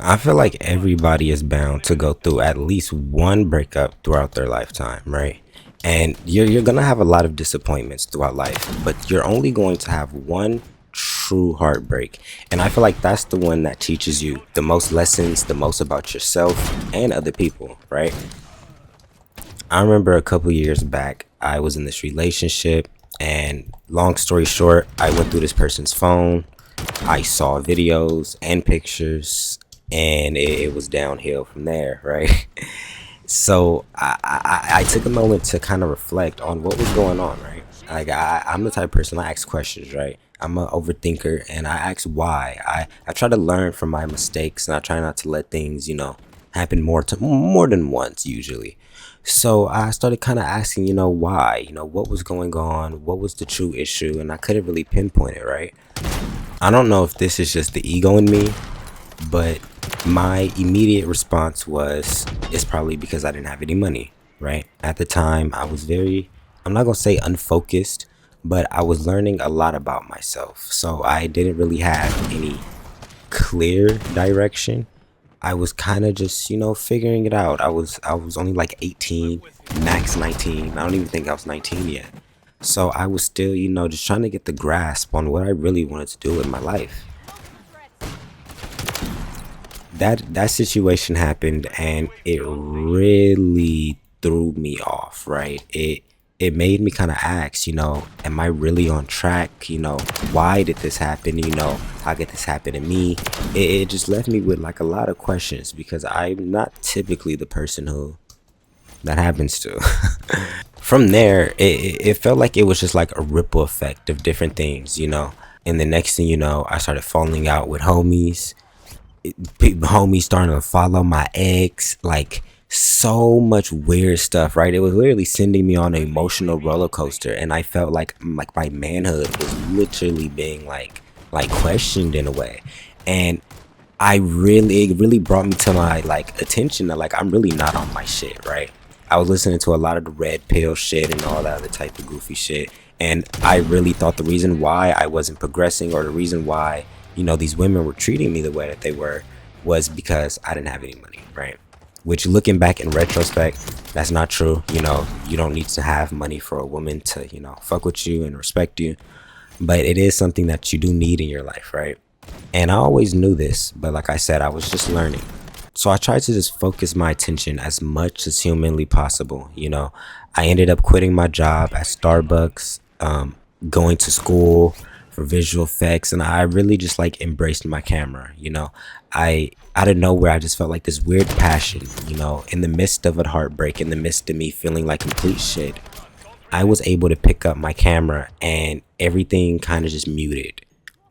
I feel like everybody is bound to go through at least one breakup throughout their lifetime, right? And you're gonna have a lot of disappointments throughout life, but you're only going to have one true heartbreak. And I feel like that's the one that teaches you the most lessons, the most about yourself and other people, right? I remember a couple years back, I was in this relationship, and long story short, I went through this person's phone. I saw videos and pictures, and it was downhill from there, right? So I took a moment to kind of reflect on what was going on, right? Like I'm the type of person, I ask questions, right? I'm an overthinker, and I ask why. I try to learn from my mistakes, and I try not to let things, happen more than once usually. So I started kind of asking, why, what was going on, what was the true issue, and I couldn't really pinpoint it, right? I don't know if this is just the ego in me, but my immediate response was it's probably because I didn't have any money, right? At the time, I was very, I'm not going to say unfocused, but I was learning a lot about myself. So I didn't really have any clear direction. I was kind of just, figuring it out. I was only like 18, max 19. I don't even think I was 19 yet. So I was still, just trying to get the grasp on what I really wanted to do with my life. That situation happened, and it really threw me off, right? It made me kind of ask, am I really on track? Why did this happen? How did this happen to me? It just left me with like a lot of questions, because I'm not typically the person who that happens to. From there, it felt like it was just like a ripple effect of different things, and the next thing you know, I started falling out with homies. Homies starting to follow my ex, like so much weird stuff, right? It was literally sending me on an emotional roller coaster, and I felt like my manhood was literally being like questioned in a way. And it really brought me to my like attention that like I'm really not on my shit, right? I was listening to a lot of the red pill shit and all that other type of goofy shit, and I really thought the reason why I wasn't progressing, or the reason why these women were treating me the way that they were, was because I didn't have any money, right? Which, looking back in retrospect, that's not true. You don't need to have money for a woman to fuck with you and respect you, but it is something that you do need in your life, right? And I always knew this, but like I said, I was just learning. So I tried to just focus my attention as much as humanly possible. I ended up quitting my job at Starbucks, going to school for visual effects, and I really just like embraced my camera. I out of nowhere, I just felt like this weird passion, in the midst of a heartbreak, in the midst of me feeling like complete shit. I was able to pick up my camera, and everything kind of just muted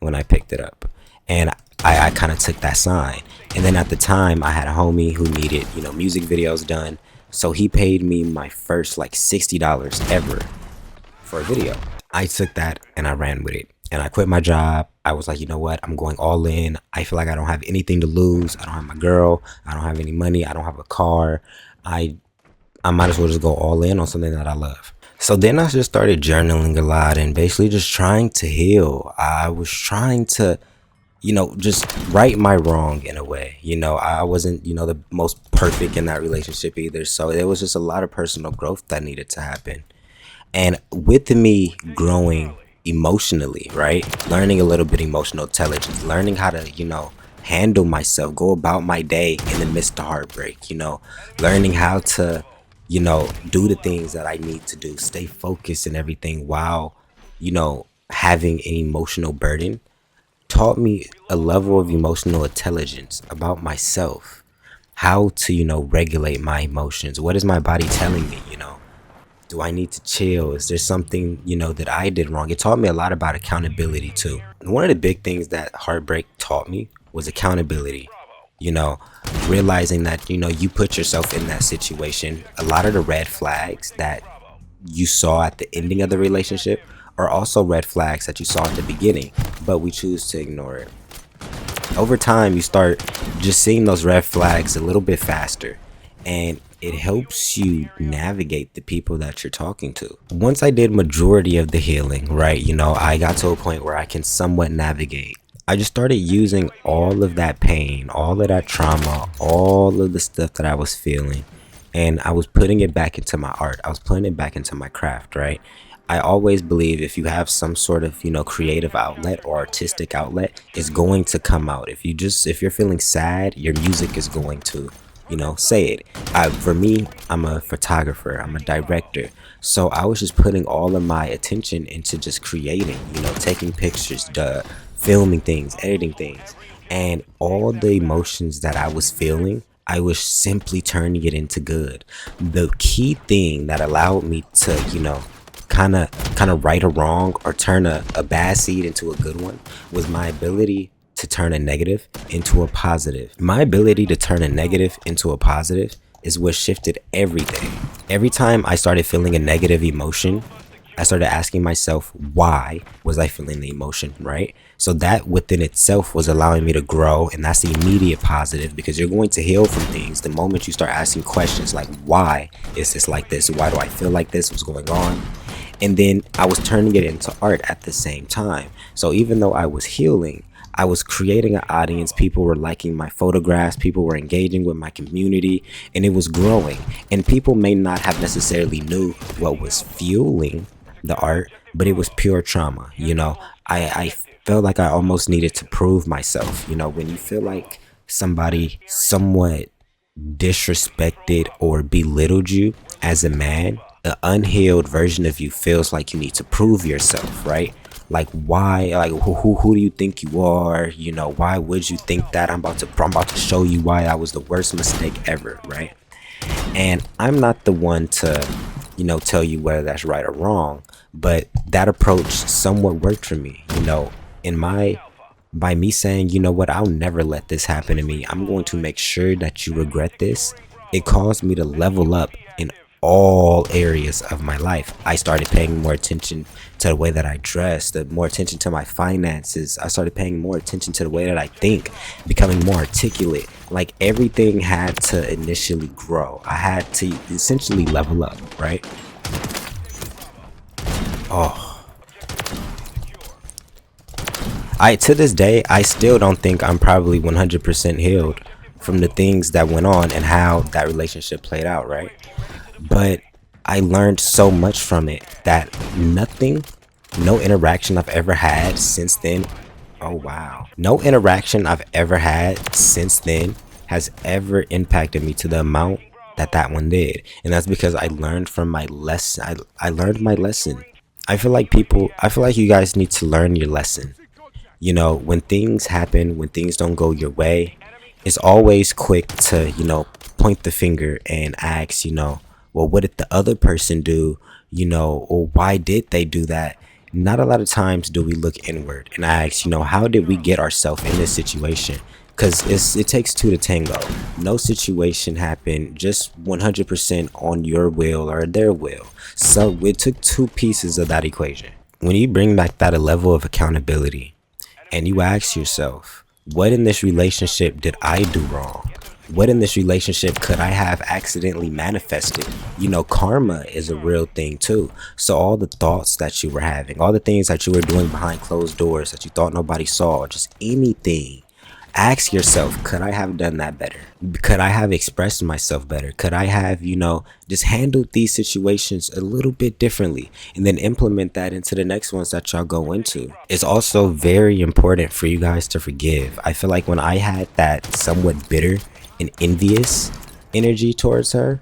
when I picked it up. And I kind of took that sign. And then at the time, I had a homie who needed, music videos done. So he paid me my first like $60 ever for a video. I took that and I ran with it. And I quit my job. I was like, you know what? I'm going all in. I feel like I don't have anything to lose. I don't have my girl. I don't have any money. I don't have a car. I I might as well just go all in on something that I love. So then I just started journaling a lot and basically just trying to heal. I was trying to, just right my wrong in a way. I wasn't, the most perfect in that relationship either. So there was just a lot of personal growth that needed to happen. And with me growing emotionally, right? Learning a little bit emotional intelligence, learning how to, handle myself, go about my day in the midst of heartbreak, learning how to, do the things that I need to do, stay focused and everything while, having an emotional burden taught me a level of emotional intelligence about myself, how to, regulate my emotions. What is my body telling me, do I need to chill? Is there something, that I did wrong? It taught me a lot about accountability too. One of the big things that heartbreak taught me was accountability. You know, realizing that, you put yourself in that situation. A lot of the red flags that you saw at the ending of the relationship are also red flags that you saw at the beginning, but we choose to ignore it. Over time, you start just seeing those red flags a little bit faster, and it helps you navigate the people that you're talking to. Once I did majority of the healing, right, I got to a point where I can somewhat navigate. I just started using all of that pain, all of that trauma, all of the stuff that I was feeling, and I was putting it back into my art. I was putting it back into my craft, right? I always believe if you have some sort of, creative outlet or artistic outlet, it's going to come out. If you're feeling sad, your music is going to, say it. For me, I'm a photographer, I'm a director. So I was just putting all of my attention into just creating, taking pictures, filming things, editing things, and all the emotions that I was feeling, I was simply turning it into good. The key thing that allowed me to, kind of right a wrong or turn a bad seed into a good one was my ability to turn a negative into a positive. My ability to turn a negative into a positive is what shifted everything. Every time I started feeling a negative emotion, I started asking myself, why was I feeling the emotion, right? So that within itself was allowing me to grow, and that's the immediate positive, because you're going to heal from things the moment you start asking questions like, why is this like this? Why do I feel like this? What's going on? And then I was turning it into art at the same time. So even though I was healing, I was creating an audience. People were liking my photographs. People were engaging with my community, and it was growing. And people may not have necessarily knew what was fueling the art, but it was pure trauma. I felt like I almost needed to prove myself. When you feel like somebody somewhat disrespected or belittled you as a man, the unhealed version of you feels like you need to prove yourself, right? Like, why? Like, who do you think you are? Why would you think that? I'm about to show you why that was the worst mistake ever, right? And I'm not the one to, tell you whether that's right or wrong, but that approach somewhat worked for me. By me saying, what, I'll never let this happen to me. I'm going to make sure that you regret this. It caused me to level up in all areas of my life. I started paying more attention to the way that I dress, more attention to my finances. I started paying more attention to the way that I think, becoming more articulate. Like, everything had to initially grow. I had to essentially level up, right? Oh. To this day, I still don't think I'm probably 100% healed from the things that went on and how that relationship played out, right? But I learned so much from it that no interaction I've ever had since then, oh wow, no interaction I've ever had since then has ever impacted me to the amount that one did. And that's because I learned from my lesson. I learned my lesson. I feel like you guys need to learn your lesson. When things happen, when things don't go your way, it's always quick to, point the finger and ask, well, what did the other person do? Or why did they do that? Not a lot of times do we look inward and ask, how did we get ourselves in this situation? Because it takes two to tango. No situation happened just 100% on your will or their will. So it took two pieces of that equation. When you bring back that level of accountability and you ask yourself, what in this relationship did I do wrong? What in this relationship could I have accidentally manifested? Karma is a real thing too. So all the thoughts that you were having, all the things that you were doing behind closed doors that you thought nobody saw, just anything, ask yourself, could I have done that better? Could I have expressed myself better? Could I have, just handled these situations a little bit differently, and then implement that into the next ones that y'all go into? It's also very important for you guys to forgive. I feel like when I had that somewhat bitter and envious energy towards her,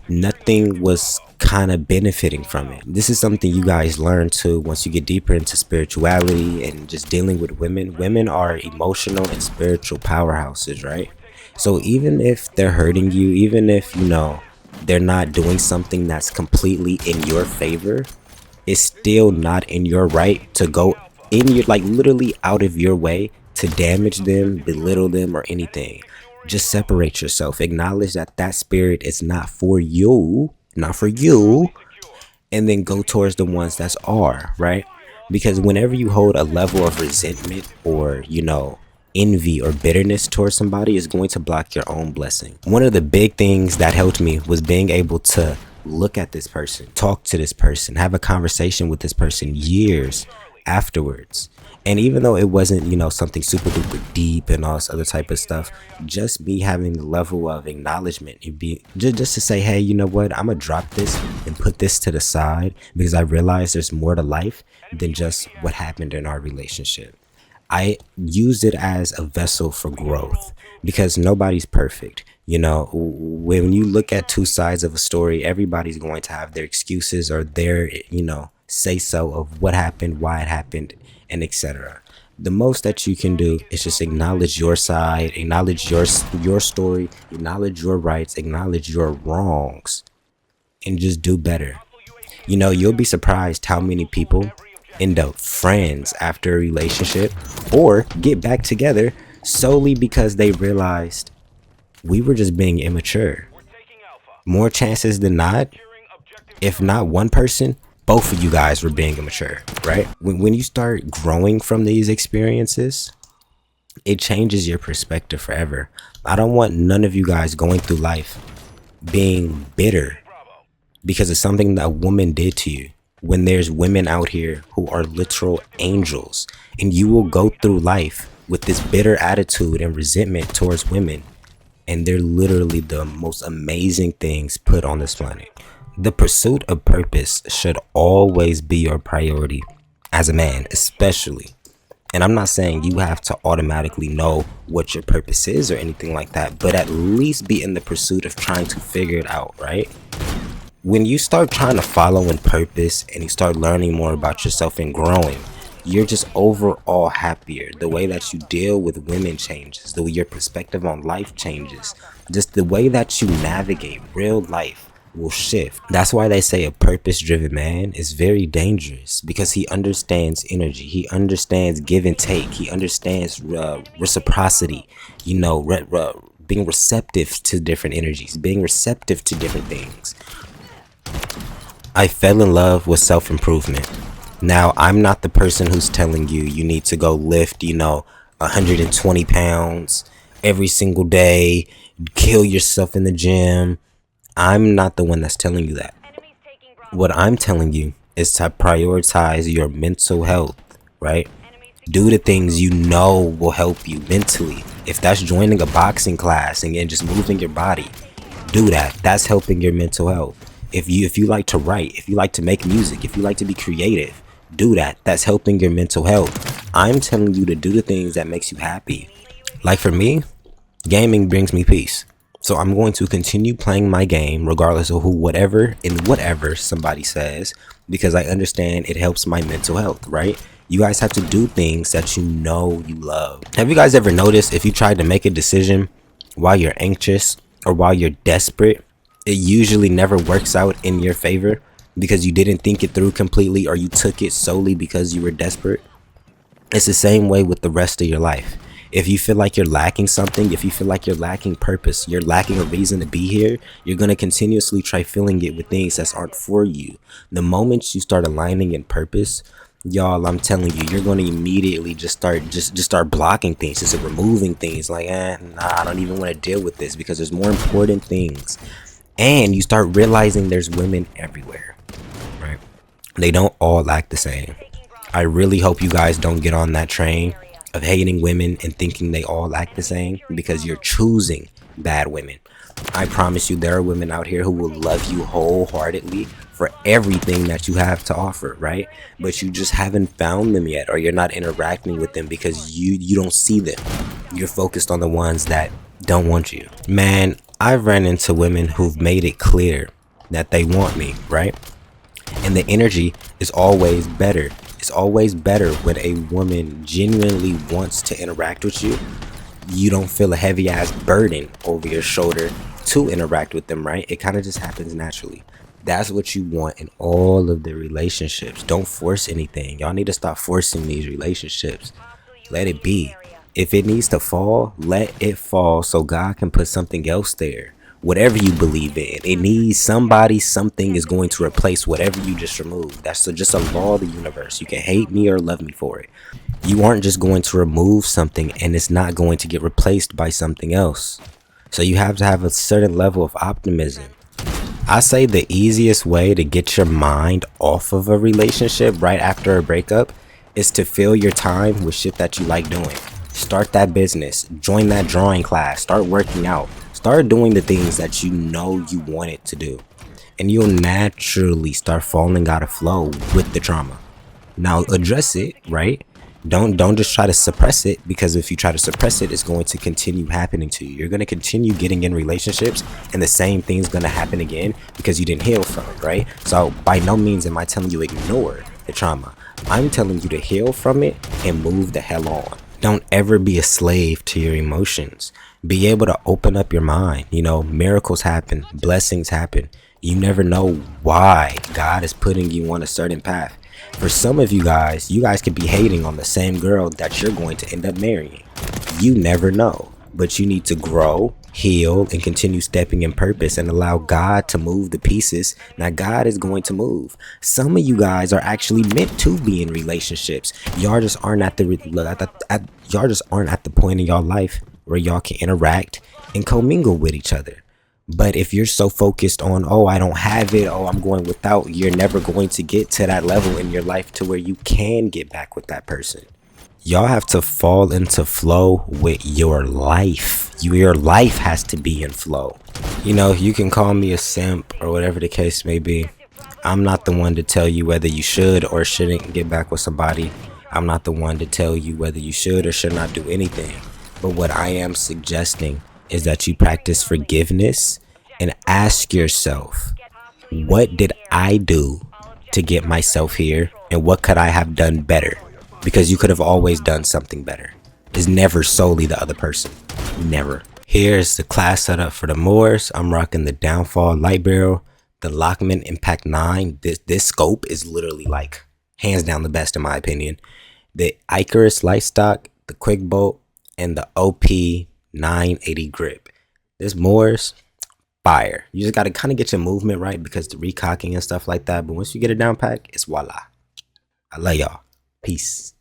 nothing was kind of benefiting from it. This is something you guys learn too once you get deeper into spirituality and just dealing with women. Women are emotional and spiritual powerhouses, right? So even if they're hurting you, even if they're not doing something that's completely in your favor, it's still not in your right to go in your, like, literally out of your way to damage them, belittle them, or anything. Just separate yourself. Acknowledge that spirit is not for you, and then go towards the ones that are, right? Because whenever you hold a level of resentment or, envy or bitterness towards somebody, is going to block your own blessing. One of the big things that helped me was being able to look at this person, talk to this person, have a conversation with this person years afterwards, And even though it wasn't, you know, something super duper deep and all this other type of stuff, just me having the level of acknowledgement, it'd be just to say, hey, you know what, I'm gonna drop this and put this to the side because I realize there's more to life than just what happened in our relationship. I used it as a vessel for growth because nobody's perfect. You know, when you look at two sides of a story, everybody's going to have their excuses or their, you know, say so of what happened, why it happened, and etc. The most that you can do is just acknowledge your side, acknowledge your story, acknowledge your rights, acknowledge your wrongs, and just do better. You know, you'll be surprised how many people end up friends after a relationship or get back together solely because they realized we were just being immature. More chances than not, if not one person, both of you guys were being immature, right? When you start growing from these experiences, it changes your perspective forever. I don't want none of you guys going through life being bitter because of something that a woman did to you. When there's women out here who are literal angels, and you will go through life with this bitter attitude and resentment towards women, and they're literally the most amazing things put on this planet. The pursuit of purpose should always be your priority as a man, especially. And I'm not saying you have to automatically know what your purpose is or anything like that, but at least be in the pursuit of trying to figure it out, right? When you start trying to follow in purpose and you start learning more about yourself and growing, you're just overall happier. The way that you deal with women changes. The way your perspective on life changes. Just the way that you navigate real life will shift. That's why they say a purpose-driven man is very dangerous, because he understands energy. He understands give and take. He understands reciprocity. You know, being receptive to different energies, being receptive to different things. I fell in love with self-improvement. Now, I'm not the person who's telling you you need to go lift, you know, 120 pounds every single day, kill yourself in the gym. I'm not the one that's telling you that. What I'm telling you is to prioritize your mental health, right? Do the things you know will help you mentally. If that's joining a boxing class and just moving your body, do that. That's helping your mental health. If you like to write, if you like to make music, if you like to be creative, do that. That's helping your mental health. I'm telling you to do the things that makes you happy. Like for me, gaming brings me peace. So I'm going to continue playing my game regardless of whatever somebody says, because I understand it helps my mental health, right? You guys have to do things that you know you love. Have you guys ever noticed if you tried to make a decision while you're anxious or while you're desperate, it usually never works out in your favor because you didn't think it through completely, or you took it solely because you were desperate? It's the same way with the rest of your life. If you feel like you're lacking something, if you feel like you're lacking purpose, you're lacking a reason to be here, you're going to continuously try filling it with things that aren't for you. The moment you start aligning in purpose, y'all, I'm telling you, you're going to immediately just start blocking things, just removing things like, nah, I don't even want to deal with this because there's more important things. And you start realizing there's women everywhere, right? They don't all act the same. I really hope you guys don't get on that train of hating women and thinking they all act the same, because you're choosing bad women. I promise you there are women out here who will love you wholeheartedly for everything that you have to offer, right? But you just haven't found them yet, or you're not interacting with them because you don't see them. You're focused on the ones that don't want you. Man, I've run into women who've made it clear that they want me, right? And the energy is always better. It's always better when a woman genuinely wants to interact with you. You don't feel a heavy ass burden over your shoulder to interact with them, right? It kind of just happens naturally. That's what you want in all of the relationships. Don't force anything. Y'all need to stop forcing these relationships. Let it be. If it needs to fall, let it fall so God can put something else there. Whatever you believe in, it needs somebody, something is going to replace whatever you just removed. That's just a law of the universe. You can hate me or love me for it. You aren't just going to remove something and it's not going to get replaced by something else. So you have to have a certain level of optimism. I say the easiest way to get your mind off of a relationship right after a breakup is to fill your time with shit that you like doing. Start that business, join that drawing class, start working out, start doing the things that you know you wanted to do. And you'll naturally start falling out of flow with the trauma. Now address it, right? Don't just try to suppress it, because if you try to suppress it, it's going to continue happening to you. You're going to continue getting in relationships and the same thing's going to happen again because you didn't heal from it, right? So by no means am I telling you ignore the trauma. I'm telling you to heal from it and move the hell on. Don't ever be a slave to your emotions. Be able to open up your mind. You know, miracles happen, blessings happen. You never know why God is putting you on a certain path. For some of you guys could be hating on the same girl that you're going to end up marrying. You never know, but you need to grow, heal, and continue stepping in purpose and allow God to move the pieces. Now God is going to move. Some of you guys are actually meant to be in relationships. Y'all just aren't at the point in y'all life where y'all can interact and commingle with each other. But if you're so focused on, oh, I don't have it, oh, I'm going without, you're never going to get to that level in your life to where you can get back with that person. Y'all have to fall into flow with your life. Your life has to be in flow. You know, you can call me a simp or whatever the case may be. I'm not the one to tell you whether you should or shouldn't get back with somebody. I'm not the one to tell you whether you should or should not do anything. But what I am suggesting is that you practice forgiveness and ask yourself, what did I do to get myself here, and what could I have done better? Because you could have always done something better. It's never solely the other person. Never. Here's the class setup for the Moors. I'm rocking the Downfall Light Barrel, the Lockman Impact 9. This scope is literally like hands down the best in my opinion. The Icarus Light Stock, the Quick Bolt, and the OP 980 grip. This Moors, fire. You just got to kind of get your movement right because the recocking and stuff like that. But once you get it down pack, it's voila. I love y'all. Peace.